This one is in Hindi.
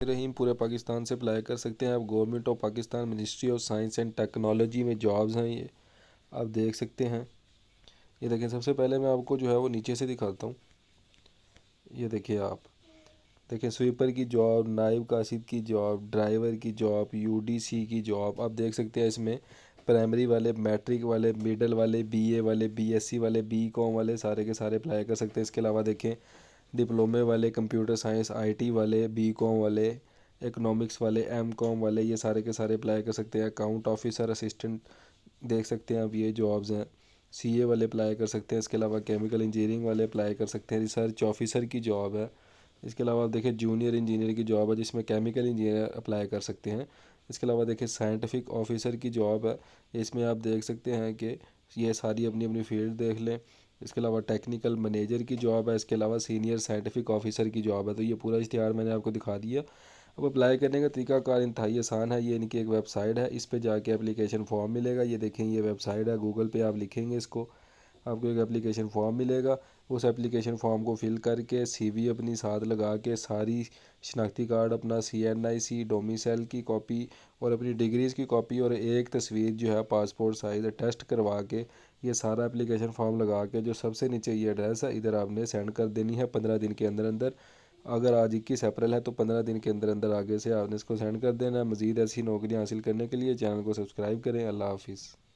रहीम पूरे पाकिस्तान से अप्लाई कर सकते हैं आप। Government of Pakistan ministry of science and technology में जॉब्स हैं ये, आप देख सकते हैं। ये देखें, सबसे पहले मैं आपको जो है वो नीचे से दिखाता हूँ। ये देखिए आप, देखिए स्वीपर की जॉब, नायब कासिद की जॉब, ड्राइवर की जॉब, यूडीसी की जॉब, आप देख सकते हैं। इसमें प्राइमरी वाले, मैट्रिक वाले, मिडल वाले, बीए वाले, बीएससी वाले, बीकॉम वाले सारे के सारे अप्लाई कर सकते हैं। इसके अलावा देखें डिप्लोमे वाले, कंप्यूटर साइंस, आईटी वाले, बीकॉम वाले, इकोनॉमिक्स वाले, एमकॉम वाले, ये सारे के सारे अप्लाई कर सकते हैं। अकाउंट ऑफिसर, असिस्टेंट, देख सकते हैं आप, ये जॉब्स हैं। सीए वाले अप्लाई कर सकते हैं। इसके अलावा केमिकल इंजीनियरिंग वाले अप्लाई कर सकते हैं। रिसर्च ऑफिसर की जॉब है। इसके अलावा आप देखिए जूनियर इंजीनियर की जॉब है, जिसमें केमिकल इंजीनियर अप्लाई कर सकते हैं। इसके अलावा देखिए साइंटिफिक ऑफिसर की जॉब है, इसमें आप देख सकते हैं कि ये सारी अपनी अपनी फील्ड देख लें। इसके अलावा टेक्निकल मैनेजर की जॉब है। इसके अलावा सीनियर साइंटिफिक ऑफिसर की जॉब है। तो ये पूरा इश्तिहार मैंने आपको दिखा दिया। अब अप्लाई करने का तरीकाकार इंतहाई आसान है। ये इनकी एक वेबसाइट है, इस पे जाके एप्लीकेशन फॉर्म मिलेगा। ये देखें, ये वेबसाइट है, गूगल पे आप लिखेंगे इसको, आपको एक एप्लीकेशन फॉर्म मिलेगा। उस एप्लीकेशन फॉर्म को फिल करके सीवी अपनी साथ लगा के, सारी शनाख्ती कार्ड अपना, सीएनआईसी, डोमिसाइल की कॉपी और अपनी डिग्रीज़ की कॉपी और एक तस्वीर जो है पासपोर्ट साइज़ टेस्ट करवा के, ये सारा एप्लीकेशन फॉर्म लगा के, जो सबसे नीचे ये एड्रेस है, इधर आपने सेंड कर देनी है 15 दिन के अंदर अंदर। अगर आज 21 अप्रैल है तो 15 दिन के अंदर अंदर आगे से आपने इसको सेंड कर देना है। मज़ीद ऐसी नौकरियाँ हासिल करने के लिए चैनल को सब्सक्राइब करें। अल्लाह हाफिज़।